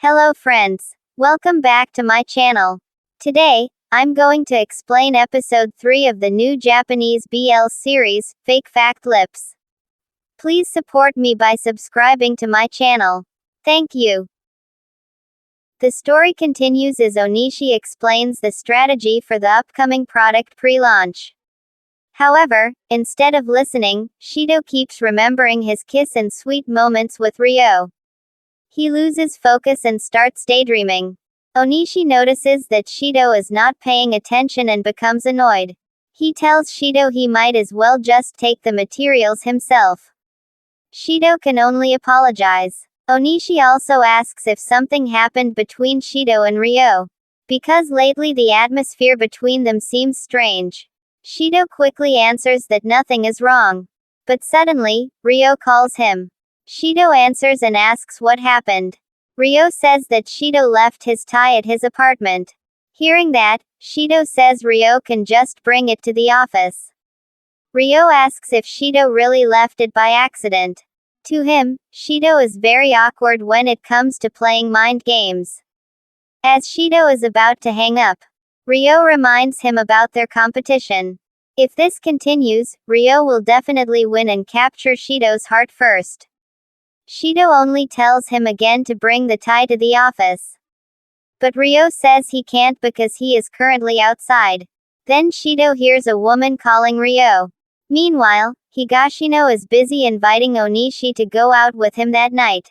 Hello friends. Welcome back to my channel. Today, I'm going to explain episode 3 of the new Japanese BL series, Fake Fact Lips. Please support me by subscribing to my channel. Thank you. The story continues as Onishi explains the strategy for the upcoming product pre-launch. However, instead of listening, Shido keeps remembering his kiss and sweet moments with Ryo. He loses focus and starts daydreaming. Onishi notices that Shido is not paying attention and becomes annoyed. He tells Shido he might as well just take the materials himself. Shido can only apologize. Onishi also asks if something happened between Shido and Ryo, because lately the atmosphere between them seems strange. Shido quickly answers that nothing is wrong. But suddenly, Ryo calls him. Shido answers and asks what happened. Ryo says that Shido left his tie at his apartment. Hearing that, Shido says Ryo can just bring it to the office. Ryo asks if Shido really left it by accident. To him, Shido is very awkward when it comes to playing mind games. As Shido is about to hang up, Ryo reminds him about their competition. If this continues, Ryo will definitely win and capture Shido's heart first. Shido only tells him again to bring the tie to the office. But Ryo says he can't because he is currently outside. Then Shido hears a woman calling Ryo. Meanwhile, Higashino is busy inviting Onishi to go out with him that night.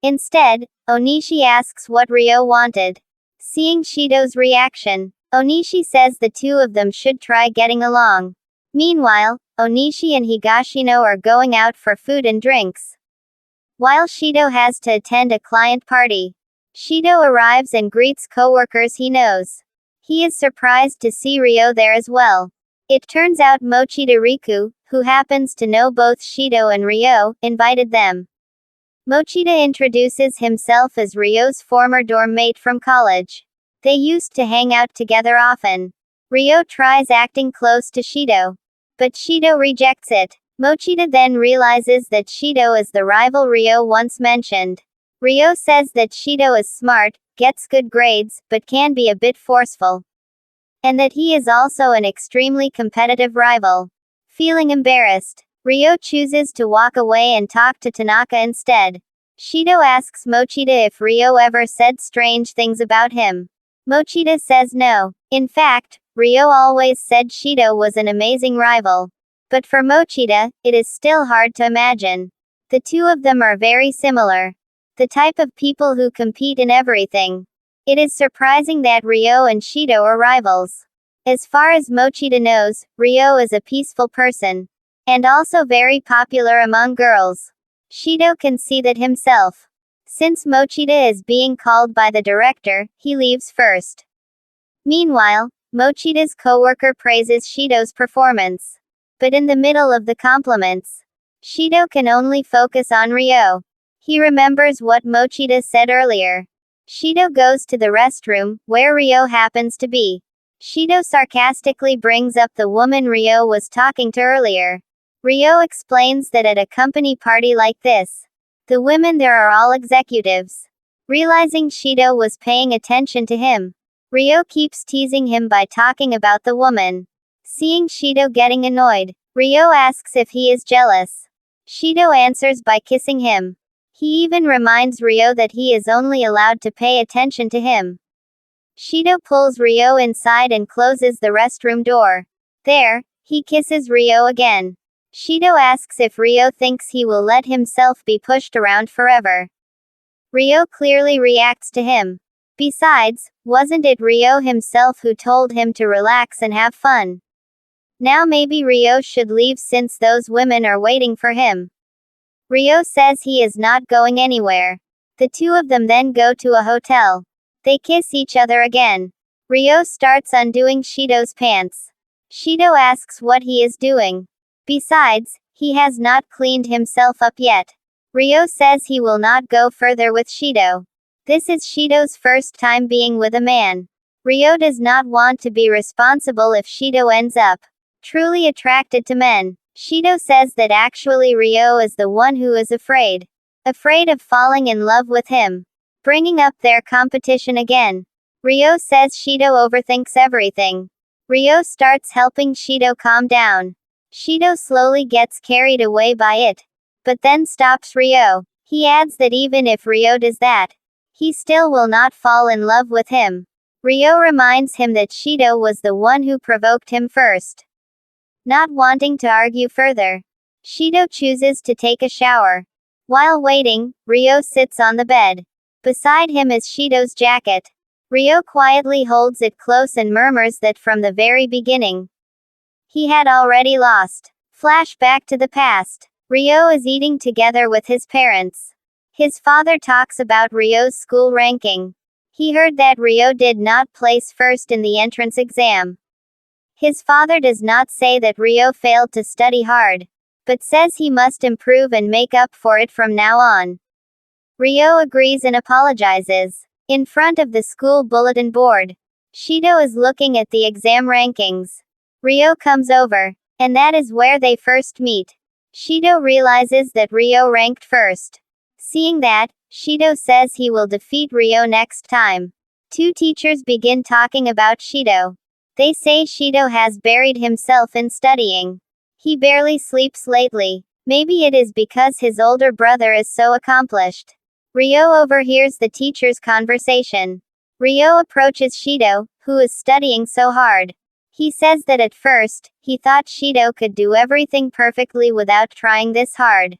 Instead, Onishi asks what Ryo wanted. Seeing Shido's reaction, Onishi says the two of them should try getting along. Meanwhile, Onishi and Higashino are going out for food and drinks. While Shido has to attend a client party, Shido arrives and greets coworkers he knows. He is surprised to see Ryo there as well. It turns out Mochida Riku, who happens to know both Shido and Ryo, invited them. Mochida introduces himself as Ryo's former dorm mate from college. They used to hang out together often. Ryo tries acting close to Shido, but Shido rejects it. Mochida then realizes that Shido is the rival Ryo once mentioned. Ryo says that Shido is smart, gets good grades, but can be a bit forceful. And that he is also an extremely competitive rival. Feeling embarrassed, Ryo chooses to walk away and talk to Tanaka instead. Shido asks Mochida if Ryo ever said strange things about him. Mochida says no. In fact, Ryo always said Shido was an amazing rival. But for Mochida, it is still hard to imagine. The two of them are very similar. The type of people who compete in everything. It is surprising that Ryo and Shido are rivals. As far as Mochida knows, Ryo is a peaceful person. And also very popular among girls. Shido can see that himself. Since Mochida is being called by the director, he leaves first. Meanwhile, Mochida's coworker praises Shido's performance. But in the middle of the compliments, Shido can only focus on Ryo. He remembers what Mochida said earlier. Shido goes to the restroom, where Ryo happens to be. Shido sarcastically brings up the woman Ryo was talking to earlier. Ryo explains that at a company party like this, the women there are all executives. Realizing Shido was paying attention to him, Ryo keeps teasing him by talking about the woman. Seeing Shido getting annoyed, Ryo asks if he is jealous. Shido answers by kissing him. He even reminds Ryo that he is only allowed to pay attention to him. Shido pulls Ryo inside and closes the restroom door. There, he kisses Ryo again. Shido asks if Ryo thinks he will let himself be pushed around forever. Ryo clearly reacts to him. Besides, wasn't it Ryo himself who told him to relax and have fun? Now maybe Ryo should leave since those women are waiting for him. Ryo says he is not going anywhere. The two of them then go to a hotel. They kiss each other again. Ryo starts undoing Shido's pants. Shido asks what he is doing. Besides, he has not cleaned himself up yet. Ryo says he will not go further with Shido. This is Shido's first time being with a man. Ryo does not want to be responsible if Shido ends up truly attracted to men. Shido says that actually Ryo is the one who is afraid. Afraid of falling in love with him. bringing up their competition again. Ryo says Shido overthinks everything. Ryo starts helping Shido calm down. Shido slowly gets carried away by it, but then stops Ryo. He adds that even if Ryo does that, he still will not fall in love with him. Ryo reminds him that Shido was the one who provoked him first. Not wanting to argue further, Shido chooses to take a shower. While waiting, Ryo sits on the bed. Beside him is Shido's jacket. Ryo quietly holds it close and murmurs that from the very beginning, he had already lost. Flashback to the past. Ryo is eating together with his parents. His father talks about Ryo's school ranking. He heard that Ryo did not place first in the entrance exam. His father does not say that Ryo failed to study hard, but says he must improve and make up for it from now on. Ryo agrees and apologizes. In front of the school bulletin board, Shido is looking at the exam rankings. Ryo comes over, and that is where they first meet. Shido realizes that Ryo ranked first. Seeing that, Shido says he will defeat Ryo next time. Two teachers begin talking about Shido. They say Shido has buried himself in studying. He barely sleeps lately. Maybe it is because his older brother is so accomplished. Ryo overhears the teacher's conversation. Ryo approaches Shido, who is studying so hard. He says that at first, he thought Shido could do everything perfectly without trying this hard.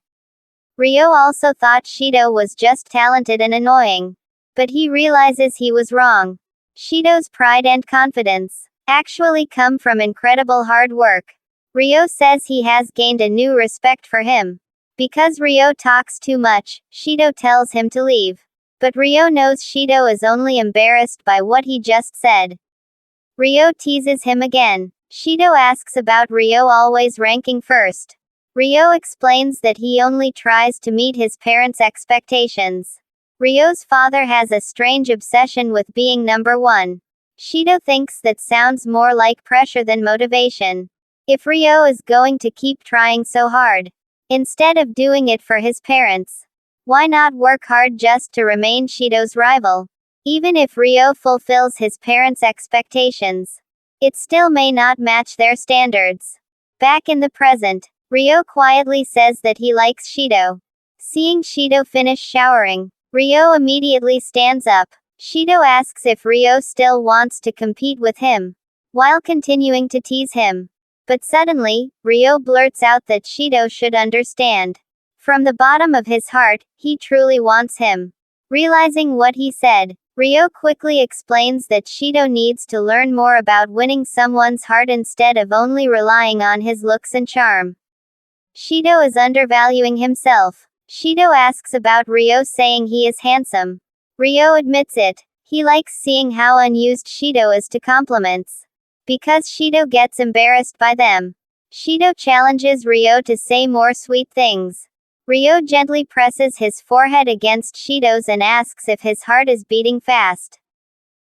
Ryo also thought Shido was just talented and annoying. But he realizes he was wrong. Shido's pride and confidence actually come from incredible hard work. Ryo says he has gained a new respect for him. Because Ryo talks too much, Shido tells him to leave. But Ryo knows Shido is only embarrassed by what he just said. Ryo teases him again. Shido asks about Ryo always ranking first. Ryo explains that he only tries to meet his parents' expectations. Ryo's father has a strange obsession with being number one. Shido thinks that sounds more like pressure than motivation. If Ryo is going to keep trying so hard, instead of doing it for his parents, why not work hard just to remain Shido's rival? Even if Ryo fulfills his parents' expectations, it still may not match their standards. Back in the present, Ryo quietly says that he likes Shido. Seeing Shido finish showering, Ryo immediately stands up. Shido asks if Ryo still wants to compete with him, while continuing to tease him. But suddenly, Ryo blurts out that Shido should understand. From the bottom of his heart, he truly wants him. Realizing what he said, Ryo quickly explains that Shido needs to learn more about winning someone's heart instead of only relying on his looks and charm. Shido is undervaluing himself. Shido asks about Ryo, saying he is handsome. Ryo admits it. He likes seeing how unused Shido is to compliments. Because Shido gets embarrassed by them, Shido challenges Ryo to say more sweet things. Ryo gently presses his forehead against Shido's and asks if his heart is beating fast.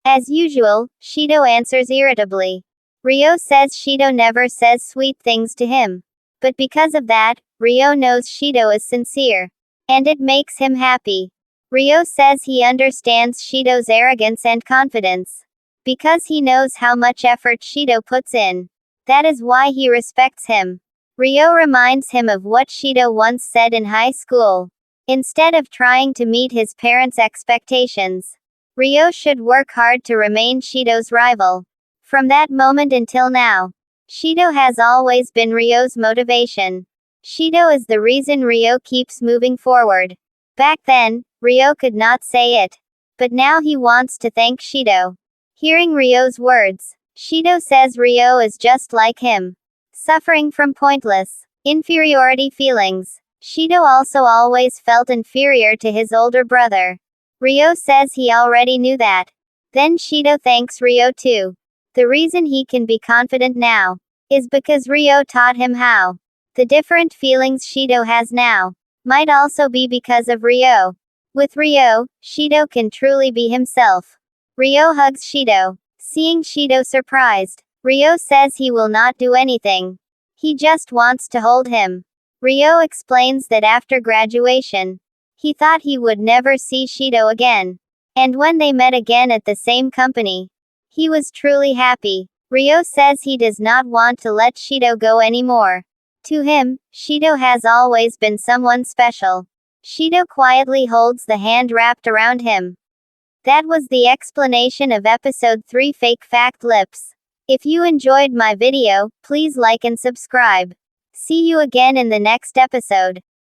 As usual, Shido answers irritably. Ryo says Shido never says sweet things to him. But because of that, Ryo knows Shido is sincere. And it makes him happy. Ryo says he understands Shido's arrogance and confidence. Because he knows how much effort Shido puts in. That is why he respects him. Ryo reminds him of what Shido once said in high school. Instead of trying to meet his parents' expectations, Ryo should work hard to remain Shido's rival. From that moment until now, Shido has always been Ryo's motivation. Shido is the reason Ryo keeps moving forward. Back then, Ryo could not say it. But now he wants to thank Shido. Hearing Ryo's words, Shido says Ryo is just like him, suffering from pointless inferiority feelings. Shido also always felt inferior to his older brother. Ryo says he already knew that. Then Shido thanks Ryo too. The reason he can be confident now is because Ryo taught him how. The different feelings Shido has now might also be because of Ryo. With Ryo, Shido can truly be himself. Ryo hugs Shido. Seeing Shido surprised, Ryo says he will not do anything. He just wants to hold him. Ryo explains that after graduation, He thought he would never see Shido again. And when they met again at the same company, he was truly happy. Ryo says he does not want to let Shido go anymore. To him, Shido has always been someone special. Shido quietly holds the hand wrapped around him. That was the explanation of episode 3 Fake Fact Lips. If you enjoyed my video, please like and subscribe. See you again in the next episode.